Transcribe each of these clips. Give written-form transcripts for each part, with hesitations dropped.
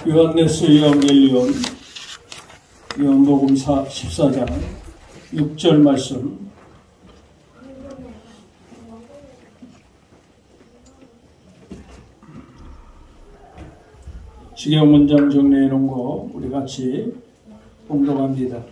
요한네스 евангelion 요한복음사 14장 6절 말씀. 직역 문장 정리해 놓은 거 우리 같이 봉독합니다.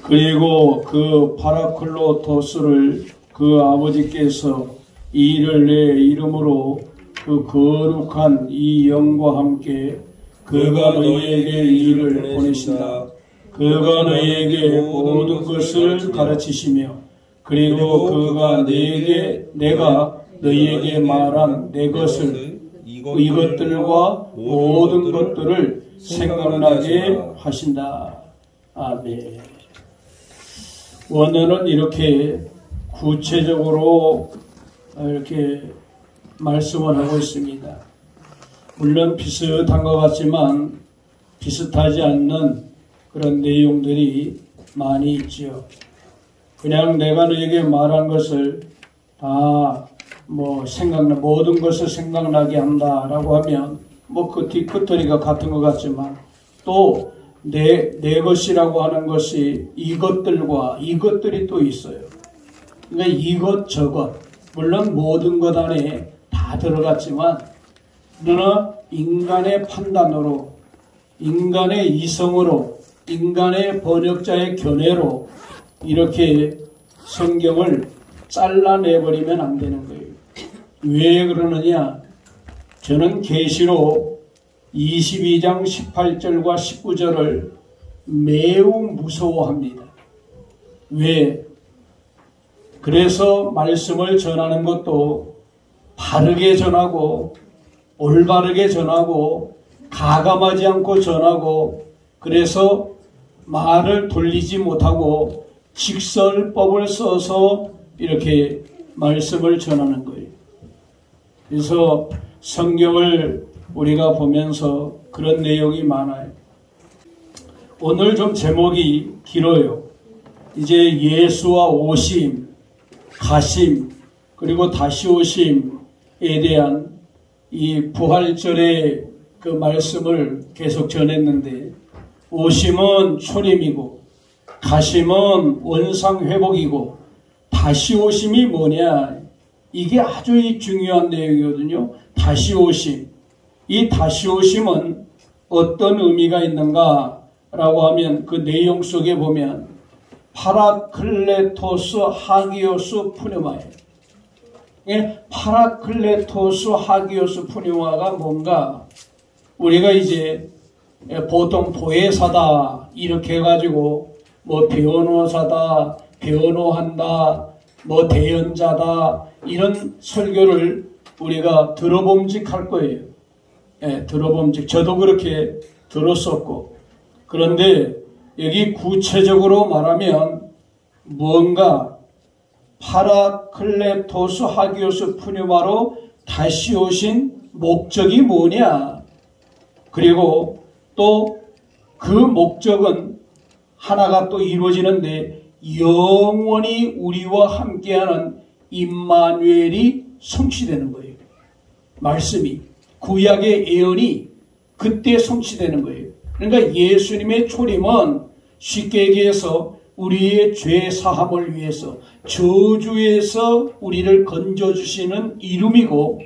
그리고 그 파라클로토스를 그 아버지께서 이 일을 내 이름으로 그 거룩한 이 영과 함께 그가 너희에게 이 일을 보내신다. 그가 너희에게 모든 것을 가르치시며 그리고 그가 내가 너희에게 말한 내 것을 이것들과 모든 것들을 생각나게 하신다. 아멘. 원어는 이렇게 구체적으로 이렇게 말씀을 하고 있습니다. 물론 비슷한 것 같지만 비슷하지 않는 그런 내용들이 많이 있죠. 그냥 내가 너에게 말한 것을 다 모든 것을 생각나게 한다라고 하면 그 뒤끝터리가 같은 것 같지만 또 내 것이라고 하는 것이 이것들이 또 있어요. 그러니까 이것저것 물론 모든 것 안에 다 들어갔지만 그러나 인간의 판단으로 인간의 이성으로 인간의 번역자의 견해로 이렇게 성경을 잘라내버리면 안 되는 거예요. 왜 그러느냐? 저는 계시록 22장 18절과 19절을 매우 무서워합니다. 왜? 그래서 말씀을 전하는 것도 바르게 전하고 올바르게 전하고 가감하지 않고 전하고 그래서 말을 돌리지 못하고 직설법을 써서 이렇게 말씀을 전하는 거예요. 그래서 성경을 우리가 보면서 그런 내용이 많아요. 오늘 좀 제목이 길어요. 이제 예수와 오심, 가심, 그리고 다시 오심에 대한 이 부활절의 그 말씀을 계속 전했는데 오심은 초림이고 가심은 원상회복이고 다시 오심이 뭐냐? 이게 아주 중요한 내용이거든요. 다시 오심. 이 다시 오심은 어떤 의미가 있는가라고 하면 그 내용 속에 보면 파라클레토스 하기오스 푸뉴마예요. 파라클레토스 하기오스 푸뉴마가 뭔가 우리가 이제 보통 보혜사다 이렇게 해가지고 변호사다, 변호한다, 대연자다 이런 설교를 우리가 들어봄직할 거예요. 들어봄직. 저도 그렇게 들었었고. 그런데 여기 구체적으로 말하면 무언가 파라클레토스 하기오스 푸뉴마로 다시 오신 목적이 뭐냐? 그리고 또 그 목적은 하나가 또 이루어지는데 영원히 우리와 함께하는 임마누엘이 성취되는 거예요. 말씀이 구약의 예언이 그때 성취되는 거예요. 그러니까 예수님의 초림은 쉽게 얘기해서 우리의 죄 사함을 위해서 저주에서 우리를 건져주시는 이름이고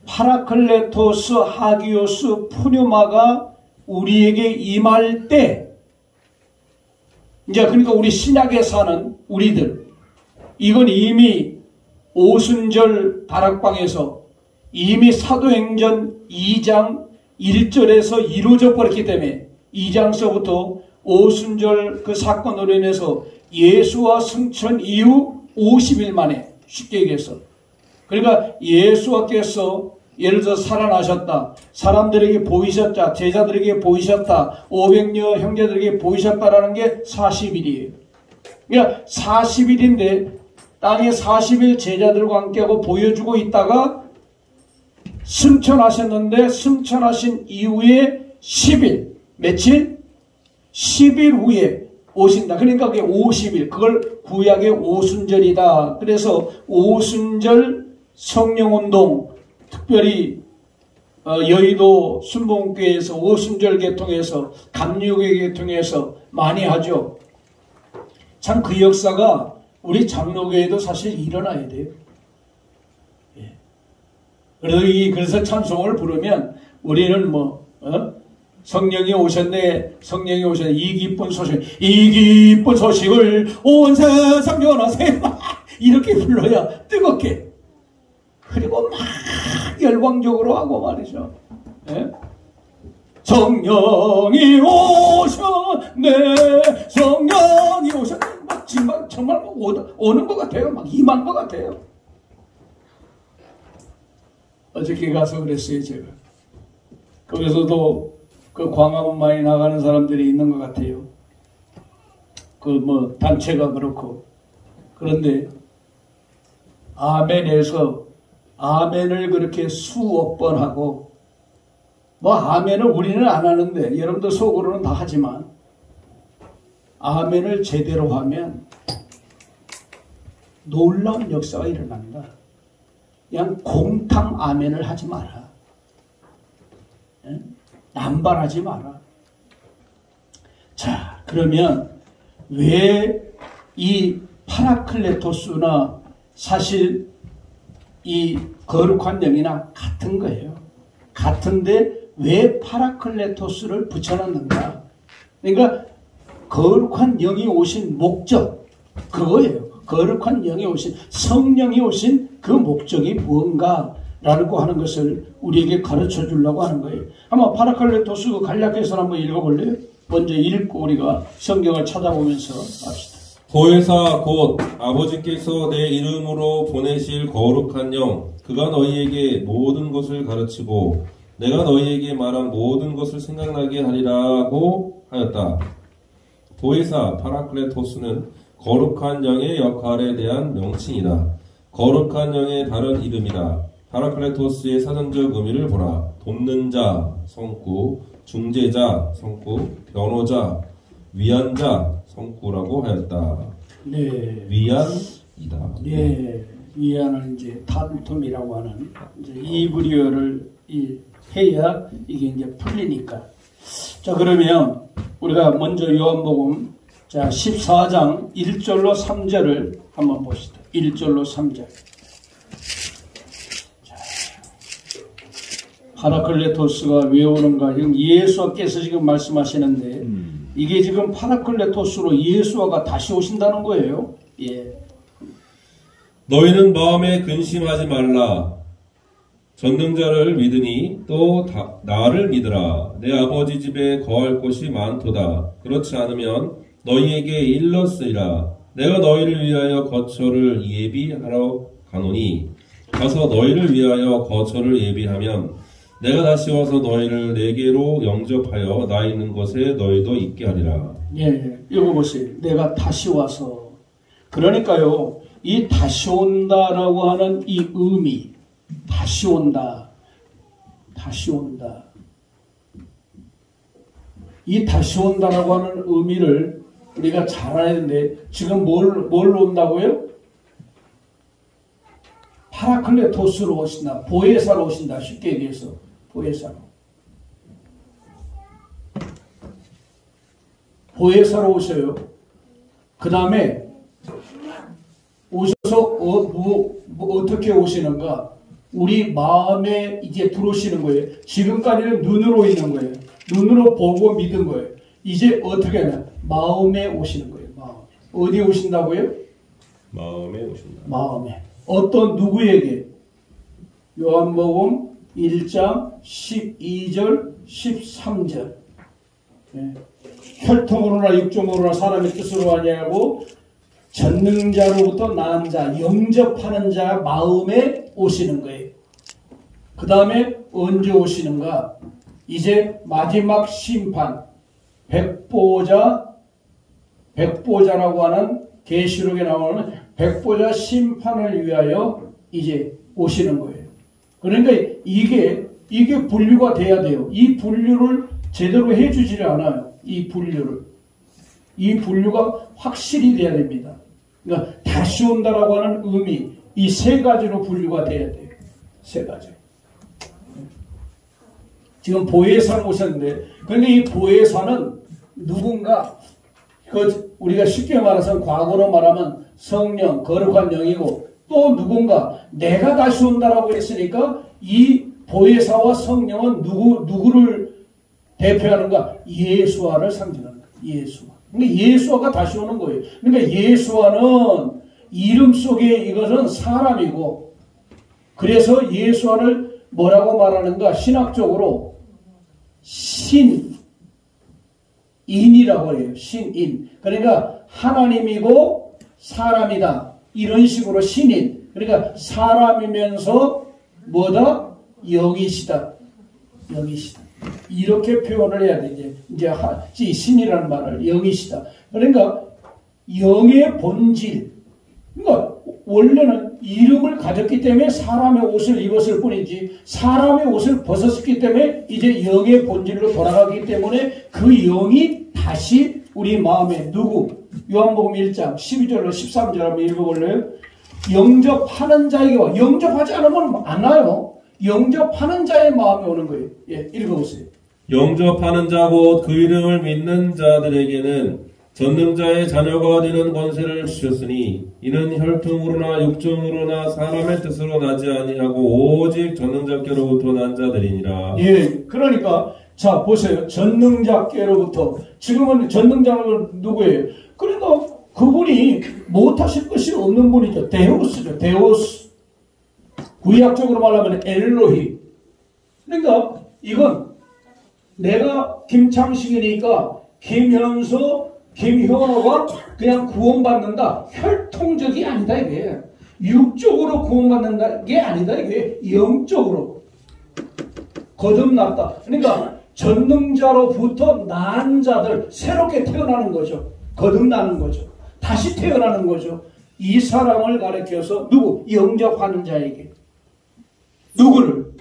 파라클레토스 하기오스 푸뉴마가 우리에게 임할 때 이제 그러니까 우리 신약에 사는 우리들 이건 이미 오순절 다락방에서 이미 사도행전 2장 1절에서 이루어져 버렸기 때문에 2장서부터 오순절 그 사건으로 인해서 예수와 승천 이후 50일 만에 쉽게 얘기해서 그러니까 예수께서 예를 들어 살아나셨다. 사람들에게 보이셨다. 제자들에게 보이셨다. 500여 형제들에게 보이셨다라는 게 40일이에요. 그러니까 40일인데 땅에 40일 제자들과 함께하고 보여주고 있다가 승천하셨는데 승천하신 이후에 10일 며칠? 10일 후에 오신다. 그러니까 그게 50일. 그걸 구약의 오순절이다. 그래서 오순절 성령운동 특별히 여의도 순복음교회에서 오순절 계통에서 감리교회 계통에서 많이 하죠. 참 그 역사가 우리 장로교회도 사실 일어나야 돼요. 예. 그래서 찬송을 부르면 우리는 성령이 오셨네, 성령이 오셨네, 이 기쁜 소식을 온 세상 전하세 이렇게 불러야 뜨겁게, 그리고 막 열광적으로 하고 말이죠. 예? 성령이 오셨네, 성령이 오셨네, 막 정말 오는 것 같아요. 막 임한 것 같아요. 어저께 가서 그랬어요, 제가. 거기서도 그 광화문 많이 나가는 사람들이 있는 것 같아요. 단체가 그렇고. 그런데 아멘에서 아멘을 그렇게 수억 번 하고, 아멘을 우리는 안 하는데 여러분들 속으로는 다 하지만, 아멘을 제대로 하면 놀라운 역사가 일어난다. 그냥 공탕 아멘을 하지 마라. 예? 남발하지 마라. 자, 그러면 왜 이 파라클레토스나 사실 이 거룩한 영이나 같은 거예요. 같은데 왜 파라클레토스를 붙여놨는가? 그러니까 거룩한 영이 오신 목적, 그거예요. 거룩한 영이 오신, 성령이 오신 그 목적이 무언가라고 하는 것을 우리에게 가르쳐 주려고 하는 거예요. 한번 파라클레토스 간략해서 한번 읽어볼래요? 먼저 읽고 우리가 성경을 찾아보면서 합시다. 보혜사 곧 아버지께서 내 이름으로 보내실 거룩한 영, 그가 너희에게 모든 것을 가르치고 내가 너희에게 말한 모든 것을 생각나게 하리라고 하였다. 보혜사 파라클레토스는 거룩한 영의 역할에 대한 명칭이다. 거룩한 영의 다른 이름이다. 파라클레토스의 사전적 의미를 보라. 돕는 자, 성구, 중재자, 성구, 변호자, 위안자, 성구라고 하였다. 네. 위안이다. 네. 위안은 이제 타둠이라고 하는 이제 이브리어를 해야 이게 이제 풀리니까. 자, 그러면 우리가 먼저 요한복음 14장 1절로 3절을 한번 봅시다. 1절로 3절. 파라클레토스가 왜 오는가? 지금 예수께서 지금 말씀하시는데, 이게 지금 파라클레토스로 예수가 다시 오신다는 거예요. 예. 너희는 마음에 근심하지 말라. 전능자를 믿으니 또 나를 믿으라. 내 아버지 집에 거할 곳이 많도다. 그렇지 않으면 너희에게 일렀으리라. 내가 너희를 위하여 거처를 예비하러 가노니 가서 너희를 위하여 거처를 예비하면 내가 다시 와서 너희를 내게로 영접하여 나 있는 곳에 너희도 있게 하리라. 예, 읽어보세요. 내가 다시 와서. 그러니까요, 이 다시 온다라고 하는 이 의미, 다시 온다, 다시 온다. 이 다시 온다라고 하는 의미를 우리가 잘 알아야 되는데, 지금 뭘 온다고요? 파라클레토스로 오신다. 보혜사로 오신다. 쉽게 얘기해서. 보혜사로. 보혜사로 오셔요. 그 다음에 오셔서 어떻게 오시는가? 우리 마음에 이제 들어오시는 거예요. 지금까지는 눈으로 있는 거예요. 눈으로 보고 믿은 거예요. 이제 어떻게 하냐? 마음에 오시는 거예요. 마음에. 어디 오신다고요? 마음에 오신다. 마음에. 어떤 누구에게? 요한복음 1장 12절 13절. 네. 혈통으로나 육종으로나 사람의 뜻으로 아니하고 전능자로부터 난 자, 영접하는 자 마음에 오시는 거예요. 그 다음에 언제 오시는가? 이제 마지막 심판, 백보자라고 하는 계시록에 나오는 백보자 심판을 위하여 이제 오시는 거예요. 그러니까 이게 분류가 돼야 돼요. 이 분류를 제대로 해주지를 않아요. 이 분류가 확실히 돼야 됩니다. 그러니까 다시 온다라고 하는 의미, 이 세 가지로 분류가 돼야 돼요. 세 가지. 지금 보혜사는 오셨는데, 그런데 이 보혜사는 누군가, 우리가 쉽게 말해서 과거로 말하면 성령, 거룩한 영이고, 또 누군가 내가 다시 온다라고 했으니까 이 보혜사와 성령은 누구를 대표하는가? 예수와를 상징하는 거예요. 예수와. 그러니까 예수와가 다시 오는 거예요. 그러니까 예수와는 이름 속에 이것은 사람이고, 그래서 예수와를 뭐라고 말하는가? 신학적으로 신인이라고 해요. 신인. 그러니까 하나님이고 사람이다. 이런 식으로 신인. 그러니까 사람이면서 뭐다? 영이시다. 영이시다. 이렇게 표현을 해야 돼. 이제 신이라는 말을 영이시다. 그러니까 영의 본질. 그러니까 원래는 이름을 가졌기 때문에 사람의 옷을 입었을 뿐이지, 사람의 옷을 벗었기 때문에 이제 영의 본질로 돌아가기 때문에 그 영이 다시 우리 마음에 누구? 요한복음 1장 12절로 13절 한번 읽어볼래요? 영접하는 자에게 와. 영접하지 않으면 안 와요. 영접하는 자의 마음에 오는 거예요. 예, 읽어보세요. 영접하는 자 곧 그 이름을 믿는 자들에게는 전능자의 자녀가 되는 권세를 주셨으니 이는 혈통으로나 육정으로나 사람의 뜻으로 나지 아니하고 오직 전능자께로부터 난 자들이니라. 예, 그러니까 자 보세요. 전능자께로부터. 지금은 전능자는 누구예요? 그러니까 그분이 못하실 것이 없는 분이죠. 데우스죠. 데우스. 구약적으로 말하면 엘로히. 그러니까 이건 내가 김창식이니까 김현수, 김현호가 그냥 구원받는다. 혈통적이 아니다 이게. 육적으로 구원받는다 게 아니다 이게. 영적으로 거듭났다. 그러니까 전능자로부터 난 자들, 새롭게 태어나는 거죠. 거듭나는 거죠. 다시 태어나는 거죠. 이 사람을 가리켜서 누구? 영접하는 자에게. 누구를?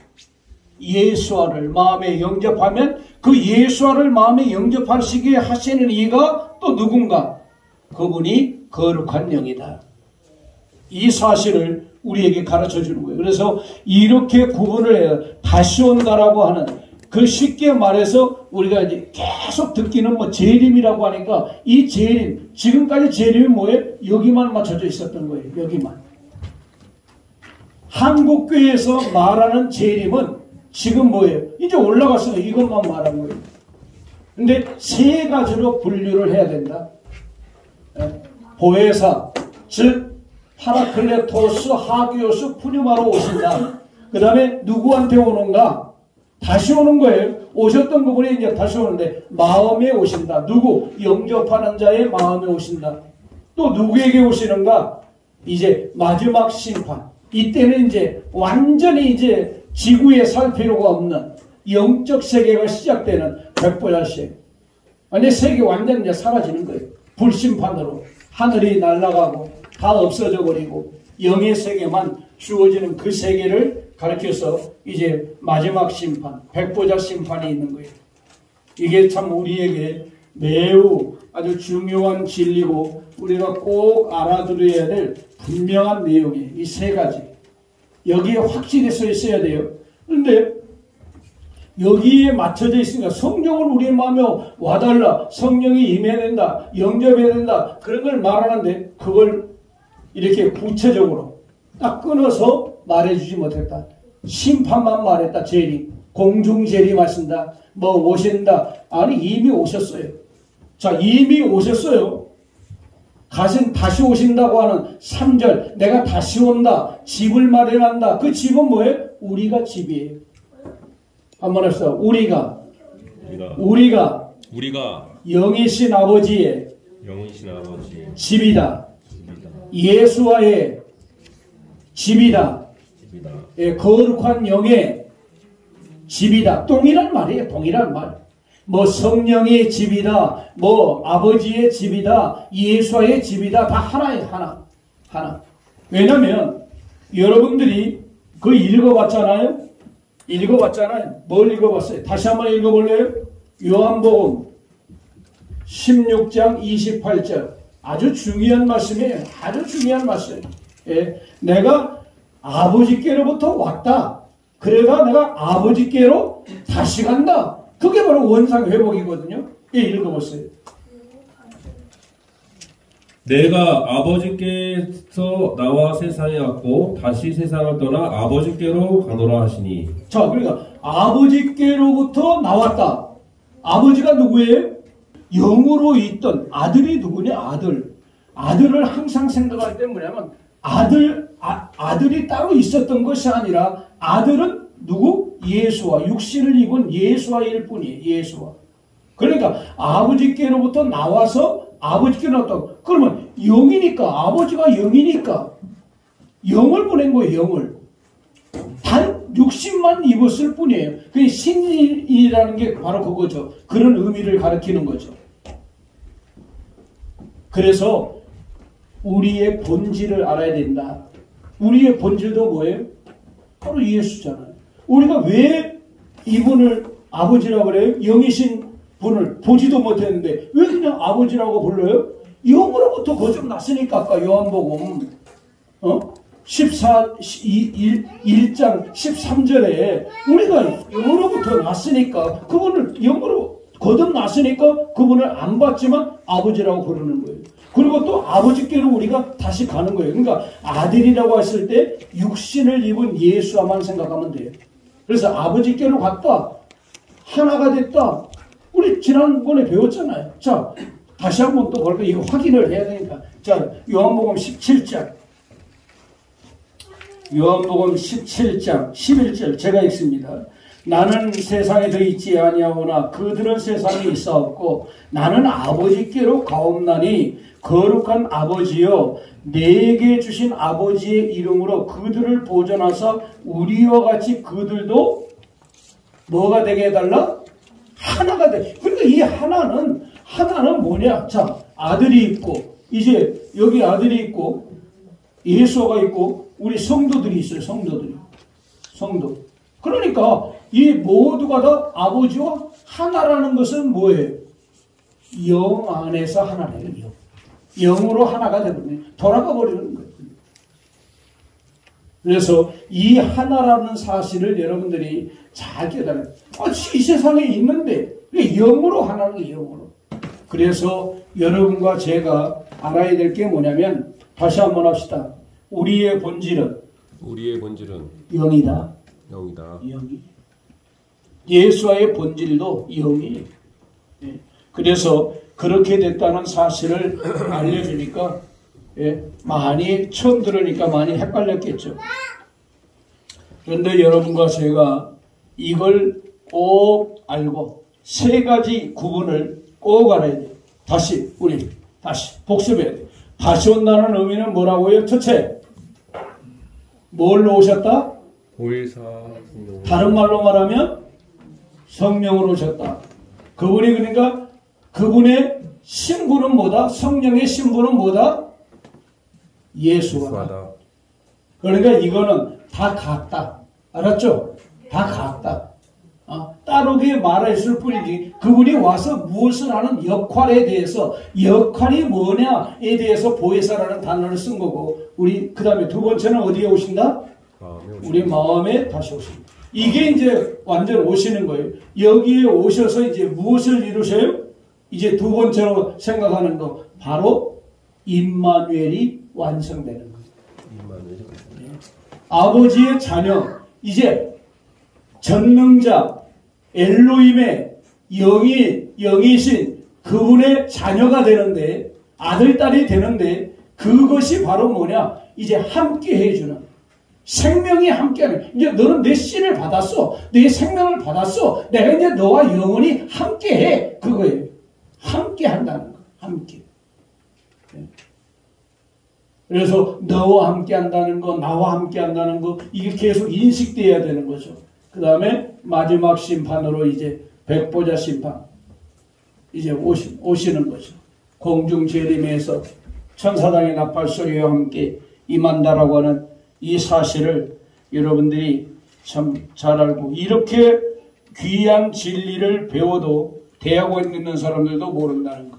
예수와를 마음에 영접하면 그 예수와를 마음에 영접하시게 하시는 이가 또 누군가? 그분이 거룩한 영이다. 이 사실을 우리에게 가르쳐 주는 거예요. 그래서 이렇게 구분을 해요. 다시 온다라고 하는, 그 쉽게 말해서 우리가 이제 계속 듣기는 뭐 재림이라고 하니까, 이 재림, 지금까지 재림이 뭐예요? 여기만 맞춰져 있었던 거예요. 여기만. 한국교회에서 말하는 재림은 지금 뭐예요? 이제 올라갔어요. 이것만 말한 거예요. 근데 세 가지로 분류를 해야 된다. 보혜사, 즉 파라클레토스, 하기오스, 푸뉴마로 오신다. 그 다음에 누구한테 오는가? 다시 오는 거예요. 오셨던 그분이 이제 다시 오는데 마음에 오신다. 누구? 영접하는 자의 마음에 오신다. 또 누구에게 오시는가? 이제 마지막 심판. 이때는 이제 완전히 이제 지구에 살 필요가 없는 영적 세계가 시작되는 백보자식. 완전 세계 완전 이제 사라지는 거예요. 불심판으로 하늘이 날아가고 다 없어져 버리고 영의 세계만 주어지는 그 세계를 가리켜서 이제 마지막 심판, 백보자 심판이 있는 거예요. 이게 참 우리에게 매우 아주 중요한 진리고 우리가 꼭 알아들어야 될 분명한 내용이에요. 이 세 가지. 여기에 확실히 써 있어야 돼요. 그런데 여기에 맞춰져 있으니까 성령을 우리의 마음에 와달라, 성령이 임해야 된다, 영접해야 된다, 그런 걸 말하는데 그걸 이렇게 구체적으로 딱 끊어서 말해주지 못했다. 심판만 말했다. 재림, 공중 재림하신다, 뭐 오신다. 아니 이미 오셨어요. 자, 이미 오셨어요. 다시 오신다고 하는 3절, 내가 다시 온다, 집을 마련한다. 그 집은 뭐예요? 우리가 집이에요. 한번 합시다. 우리가 영이신 아버지의 집이다. 예수와의 집이다. 예, 거룩한 영의 집이다. 동일한 말이에요. 동일한 말. 뭐 성령의 집이다, 뭐 아버지의 집이다, 예수와의 집이다. 다 하나예요. 하나. 왜냐면 여러분들이 그거 읽어봤잖아요. 뭘 읽어봤어요? 다시 한번 읽어볼래요? 요한복음 16장 28절. 아주 중요한 말씀이에요. 아주 중요한 말씀. 예, 내가 아버지께로부터 왔다. 그래가 내가 아버지께로 다시 간다. 그게 바로 원상회복이거든요. 예, 읽어보세요. 내가 아버지께서 나와 세상에 왔고 다시 세상을 떠나 아버지께로 가노라 하시니. 자, 그러니까 아버지께로부터 나왔다. 아버지가 누구예요? 영으로 있던 아들이 누구냐? 아들. 아들을 항상 생각할 때 뭐냐면 아들이 따로 있었던 것이 아니라 아들은 누구? 예수와 육신을 입은 예수와일 뿐이에요. 예수와. 그러니까 아버지께로부터 나와서 아버지께로 나왔다. 그러면 영이니까 아버지가 영이니까 영을 보낸 거예요. 영을. 단 육신만 입었을 뿐이에요. 그게 신이라는 게 바로 그거죠. 그런 의미를 가리키는 거죠. 그래서 우리의 본질을 알아야 된다. 우리의 본질도 뭐예요? 바로 예수잖아요. 우리가 왜 이분을 아버지라고 그래요? 영이신 분을 보지도 못했는데 왜 그냥 아버지라고 불러요? 영으로부터 거듭 났으니까. 아까 요한복음 1장 13절에 우리가 영으로부터 났으니까 그분을 영으로 거듭났으니까 그분을 안 봤지만 아버지라고 부르는 거예요. 그리고 또 아버지께로 우리가 다시 가는 거예요. 그러니까 아들이라고 했을 때 육신을 입은 예수와만 생각하면 돼요. 그래서 아버지께로 갔다. 하나가 됐다. 우리 지난번에 배웠잖아요. 자, 다시 한번 또 볼까요? 이거 확인을 해야 되니까. 자, 요한복음 17장. 요한복음 17장 11절 제가 읽습니다. 나는 세상에 더 있지 아니하오나 그들은 세상에 있사옵고 나는 아버지께로 가옵나니 거룩한 아버지여 내게 주신 아버지의 이름으로 그들을 보존하사 우리와 같이 그들도 뭐가 되게 해달라? 하나가 돼. 그러니까 이 하나는 뭐냐? 자, 아들이 있고 이제 여기 아들이 있고 예수가 있고 우리 성도들이 있어요. 성도. 그러니까 이 모두가 다 아버지와 하나라는 것은 뭐예요? 영 안에서 하나예요. 영으로 하나가 되버리면 돌아가 버리는 거예요. 그래서 이 하나라는 사실을 여러분들이 잘 깨달아요. 이 세상에 있는데 영으로 하나는 거예요. 영으로. 그래서 여러분과 제가 알아야 될 게 뭐냐면 다시 한번 합시다. 우리의 본질은 영이다. 영이. 예수와의 본질도 영이에요. 예. 그래서 그렇게 됐다는 사실을 알려주니까 많이 처음 들으니까 많이 헷갈렸겠죠. 그런데 여러분과 제가 이걸 꼭 알고 세 가지 구분을 꼭 알아야 돼요. 다시 복습해야 돼요. 다시 온다는 의미는 뭐라고요? 첫째, 뭘로 오셨다? 보혜사 다른 말로 말하면 성령으로 오셨다. 그분이 그러니까 그분의 신분은 뭐다? 성령의 신분은 뭐다? 예수다. 그러니까 이거는 다 같다. 알았죠? 다 같다. 따르게 말했을 뿐이지 그분이 와서 무엇을 하는 역할에 대해서 역할이 뭐냐에 대해서 보혜사라는 단어를 쓴 거고 우리 그 다음에 두 번째는 어디에 오신다? 우리 마음에 다시 오신다. 이게 이제 완전 오시는 거예요. 여기에 오셔서 이제 무엇을 이루셔요? 이제 두 번째로 생각하는 거 바로 임마누엘이 완성되는 거예요. 아버지의 자녀 이제 전능자 엘로힘의 영이신 그분의 자녀가 되는데 아들 딸이 되는데 그것이 바로 뭐냐? 이제 함께 해주는 생명이 함께하는. 이제 너는 내 씨를 받았어. 내 생명을 받았어. 내가 이제 너와 영원히 함께해. 그거예요. 함께 한다는 거. 함께. 그래서 너와 함께 한다는 거, 나와 함께 한다는 거, 이게 계속 인식돼야 되는 거죠. 그 다음에 마지막 심판으로 이제 백보자 심판. 이제 오시는 거죠. 공중 재림에서 천사당의 나팔 소리와 함께 임한다라고 하는 이 사실을 여러분들이 참 잘 알고 이렇게 귀한 진리를 배워도 대학원 있는 사람들도 모른다는 거.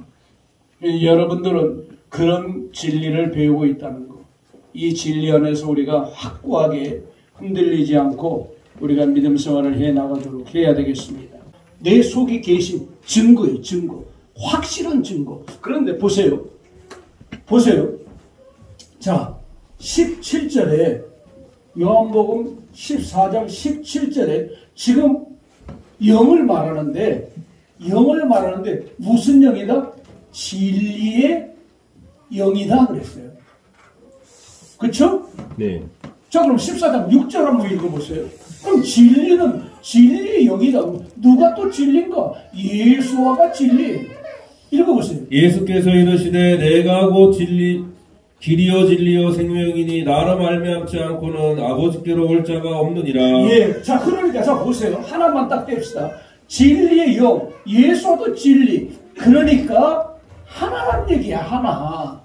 여러분들은 그런 진리를 배우고 있다는 거. 이 진리 안에서 우리가 확고하게 흔들리지 않고 우리가 믿음 생활을 해 나가도록 해야 되겠습니다. 내 속에 계신 증거예요. 증거. 확실한 증거. 그런데 보세요. 자, 17절에 요한복음 14장 17절에 지금 영을 말하는데 무슨 영이다? 진리의 영이다 그랬어요. 그렇죠? 네. 자, 그럼 14장 6절 한번 읽어보세요. 그럼 진리는 진리의 영이다. 누가 또 진리인가? 예수와가 진리. 읽어보세요. 예수께서 이르시되 내가 곧 길이요 진리요 생명이니 나로 말미암지 않고는 아버지께로 올 자가 없느니라. 예. 자, 그러니까 자 보세요. 하나만 딱 뗍시다. 진리의 영, 예수와도 진리. 그러니까 하나란 얘기야. 하나.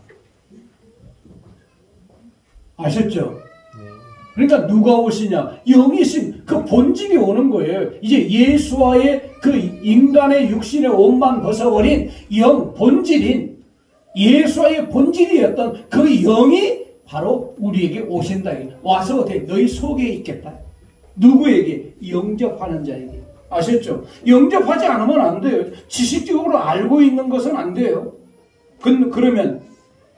아셨죠? 그러니까 누가 오시냐? 영이신 그 본질이 오는 거예요. 이제 예수와의 그 인간의 육신의 옷만 벗어버린 영, 본질인 예수와의 본질이었던 그 영이 바로 우리에게 오신다. 와서 어떻게 너희 속에 있겠다. 누구에게? 영접하는 자에게. 아셨죠? 영접하지 않으면 안 돼요. 지식적으로 알고 있는 것은 안 돼요. 그러면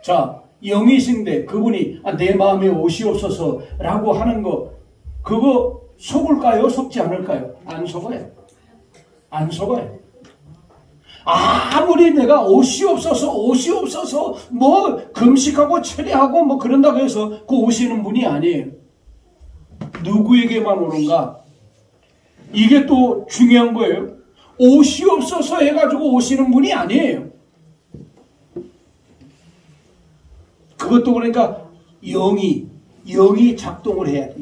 자, 영이신데 그분이 내 마음에 오시옵소서 라고 하는 거, 그거 속을까요? 속지 않을까요? 안 속아요. 안 속아요. 아무리 내가 오시옵소서 뭐 금식하고 철회하고 뭐 그런다고 해서 그 오시는 분이 아니에요. 누구에게만 오는가? 이게 또 중요한 거예요. 오시옵소서 해가지고 오시는 분이 아니에요. 그것도 그러니까 영이 작동을 해야 돼.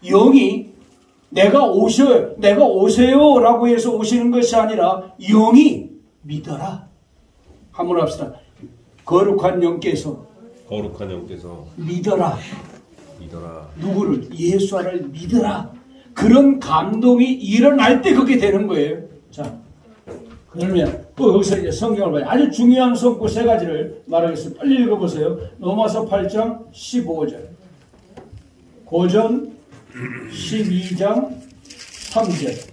영이 내가 오세요 라고 해서 오시는 것이 아니라 영이 믿어라. 한번 합시다. 거룩한 영께서 믿어라. 누구를? 예수를 믿어라. 그런 감동이 일어날 때 그게 되는 거예요. 자, 그러면 또 여기서 이제 성경을 봐요. 아주 중요한 성구 세 가지를 말하겠습니다. 빨리 읽어보세요. 로마서 8장 15절, 고전 12장 3절,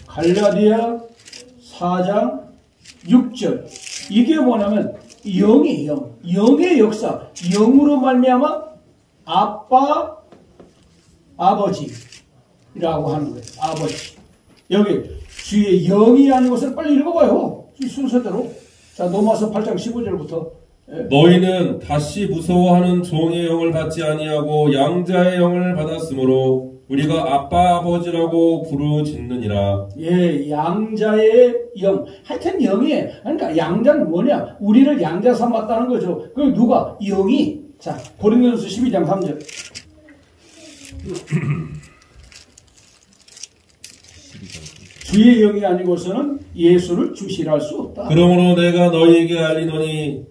갈라디아 4장 6절. 이게 뭐냐면 영이에요. 영의 역사. 영으로 말미암아 아빠, 아버지라고 하는 거예요. 아버지. 여기 주의 영이 아닌 것을 빨리 읽어봐요. 순서대로. 자, 로마서 8장 15절부터. 너희는 다시 무서워하는 종의 영을 받지 아니하고 양자의 영을 받았으므로 우리가 아빠 아버지라고 부르짖느니라. 예, 양자의 영. 하여튼 영이, 그러니까 양자는 뭐냐? 우리를 양자 삼았다는 거죠. 그럼 누가? 영이. 자, 고린도전서 12장 3절. 주의 영이 아니고서는 예수를 주시라 할 수 없다. 그러므로 내가 너희에게 알리노니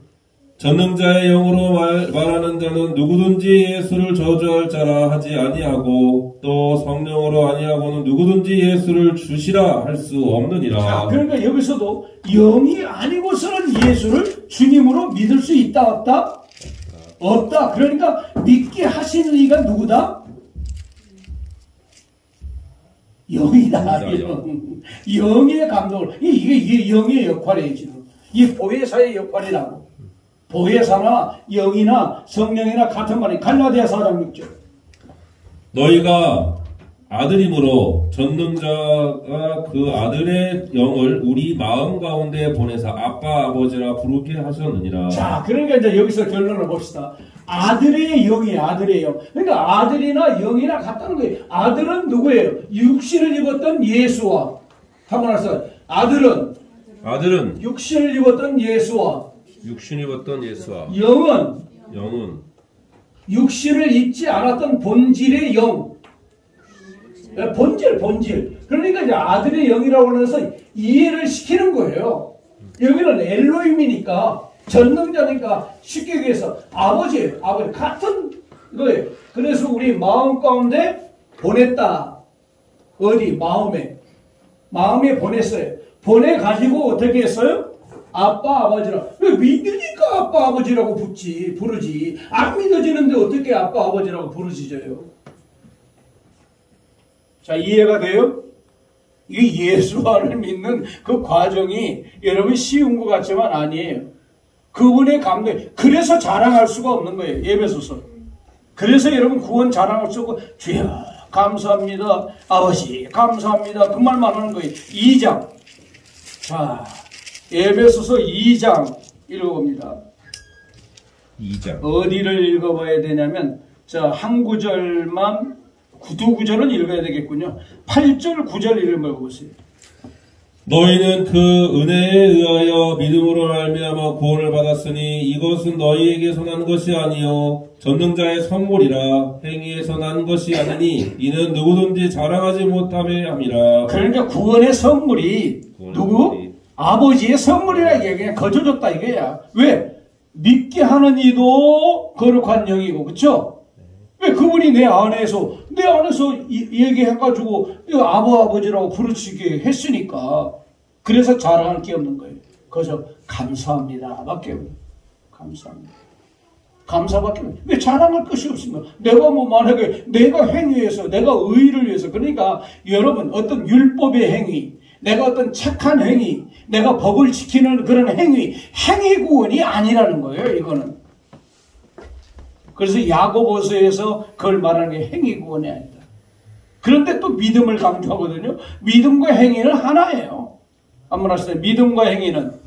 전능자의 영으로 말하는 자는 누구든지 예수를 저주할 자라 하지 아니하고 또 성령으로 아니하고는 누구든지 예수를 주시라 할 수 없느니라. 자, 그러니까 여기서도 영이 아니고서는 예수를 주님으로 믿을 수 있다 없다? 없다. 그러니까 믿게 하시는 이가 누구다? 영이다. 영의 감동을. 이게 영의 역할이에요, 지금. 이 보혜사의 역할이라고. 보혜사나 영이나 성령이나 같은 말이 갈라디아 4장 6절. 너희가 아들이므로 전능자가 그 아들의 영을 우리 마음 가운데 보내사 아빠 아버지라 부르게 하셨느니라. 자, 그러니까 이제 여기서 결론을 봅시다. 아들의 영이에요. 아들의 영. 그러니까 아들이나 영이나 같다는 거예요. 아들은 누구예요? 육신을 입었던 예수와, 한번 하세요. 아들은 육신을 입었던 예수와, 영은 육신을 입지 않았던 본질의 영. 본질. 그러니까 이제 아들의 영이라고 해서 이해를 시키는 거예요. 여기는 엘로힘이니까, 전능자니까 쉽게 얘기해서 아버지 같은 거예요. 그래서 우리 마음 가운데 보냈다. 어디? 마음에 보냈어요. 보내가지고 어떻게 했어요? 아빠 아버지라. 왜 믿으니까 아빠 아버지라고 부르지. 안 믿어지는데 어떻게 아빠 아버지라고 부르짖어요? 자, 이해가 돼요? 이 예수만을 믿는 그 과정이 여러분 쉬운 것 같지만 아니에요. 그분의 감동, 그래서 자랑할 수가 없는 거예요. 예배소서. 그래서 여러분 구원 자랑할 수 없고, 주여 감사합니다, 아버지 감사합니다, 그 말만 하는 거예요. 2장. 자, 에베소서 2장 읽어봅니다. 2장. 어디를 읽어봐야 되냐면, 자, 한 구절만, 두 구절은 읽어야 되겠군요. 8절, 9절 읽어보세요. 너희는 그 은혜에 의하여 믿음으로 말미암아 구원을 받았으니 이것은 너희에게서 난 것이 아니요 전능자의 선물이라. 행위에서 난 것이 아니니 이는 누구든지 자랑하지 못함에 함이라. 그러니까 구원의 선물이 누구? 아버지의 선물이라 이게 그냥 거저줬다 이거야. 왜? 믿게 하는 이도 거룩한 영이고, 그쵸? 왜 그분이 내 안에서 얘기해가지고 아버지라고 부르치게 했으니까. 그래서 자랑할 게 없는 거예요. 그래서 감사합니다 밖에 없는. 감사합니다. 감사밖에 없는. 왜 자랑할 것이 없습니까? 내가 뭐 만약에 내가 행위해서, 내가 의의를 위해서, 그러니까 여러분 어떤 율법의 행위, 내가 어떤 착한 행위, 내가 법을 지키는 그런 행위 구원이 아니라는 거예요, 이거는. 그래서 야고보서에서 그걸 말하는 게 행위 구원이 아니다. 그런데 또 믿음을 강조하거든요. 믿음과 행위는 하나예요. 한번 하시죠. 믿음과 행위는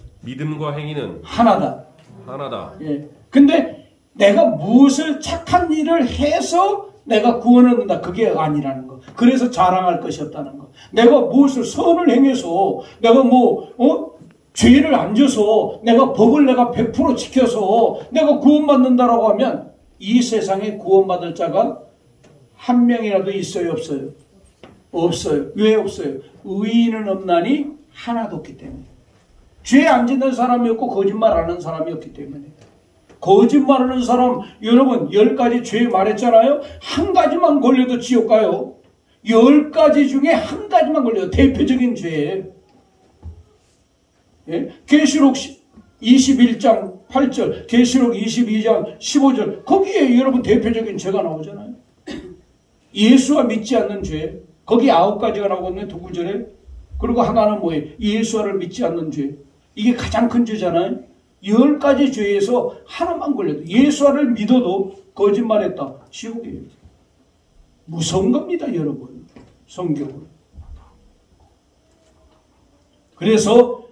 하나다. 하나다. 예. 근데 내가 무엇을 착한 일을 해서 내가 구원을 얻는다, 그게 아니라는 거. 그래서 자랑할 것이 없다는 거. 내가 무엇을 선을 행해서 내가 죄를 안 져서 내가 법을 내가 100% 지켜서 내가 구원받는다라고 하면 이 세상에 구원받을 자가 한 명이라도 있어요, 없어요? 없어요. 왜 없어요? 의인은 없나니 하나도 없기 때문에. 죄 안 짓는 사람이 없고 거짓말하는 사람이 없기 때문에. 거짓말하는 사람, 여러분 10가지 죄 말했잖아요. 한 가지만 걸려도 지옥 가요. 10가지 중에 한 가지만 걸려도 대표적인 죄예요. 예? 계시록 21장 8절, 계시록 22장 15절, 거기에 여러분 대표적인 죄가 나오잖아요. 예수와 믿지 않는 죄, 거기 9가지가 나오거든요, 두 구절에. 그리고 하나는 뭐예요? 예수와를 믿지 않는 죄. 이게 가장 큰 죄잖아요. 10가지 죄에서 하나만 걸려도, 예수와를 믿어도 거짓말했다, 지옥이에요. 무서운 겁니다, 여러분. 성경은. 그래서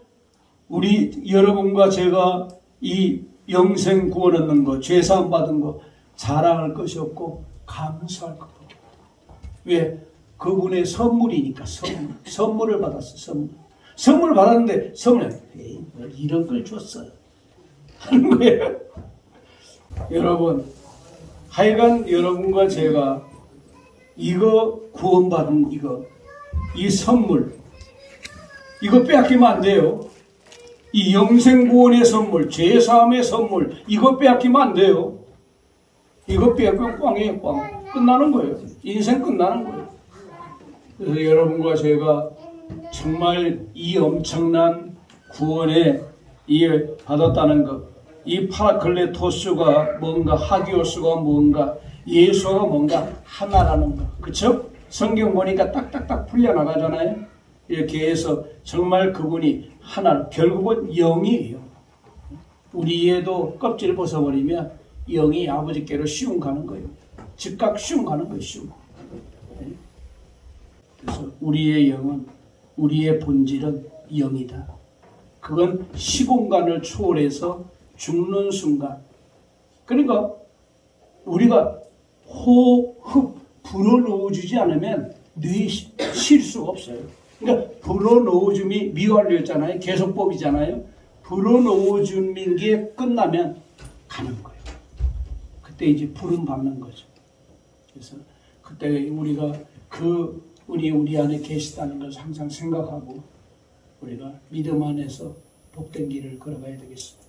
우리 여러분과 제가 이 영생 구원 얻는 거, 죄사함 받은 거 자랑할 것이 없고 감사할 것 없고. 왜? 그분의 선물이니까. 선물을 받았어. 선물 받았는데 이런 걸 줬어요 하는 거예요. 여러분, 하여간 여러분과 제가 이거 구원받은 이 선물, 이거 빼앗기면 안 돼요. 이 영생구원의 선물, 죄사함의 선물, 이거 빼앗기면 안 돼요. 이거 빼앗기면 꽝이에요, 꽝. 끝나는 거예요. 인생 끝나는 거예요. 그래서 여러분과 제가 정말 이 엄청난 구원에 받았다는 것, 이 파라클레토스가 뭔가, 하기오스가 뭔가, 예수가 뭔가 하나라는 것. 그쵸? 성경 보니까 딱딱딱 풀려나가잖아요. 이렇게 해서 정말 그분이 하나, 결국은 영이에요. 우리에도 껍질을 벗어버리면 영이 아버지께로 쉬운 가는 거예요. 즉각 쉬운 가는 거예요, 쉬운. 그래서 우리의 영은, 우리의 본질은 영이다. 그건 시공간을 초월해서 죽는 순간. 그러니까 우리가 호흡 불어넣어주지 않으면 뇌에 쉴 수가 없어요. 그러니까 불어넣어줌이 미완료였잖아요. 계속법이잖아요. 불어넣어주는 게 끝나면 가는 거예요. 그때 이제 부름 받는 거죠. 그래서 그때 우리가 우리 안에 계시다는 것을 항상 생각하고 우리가 믿음 안에서 복된 길을 걸어가야 되겠습니다.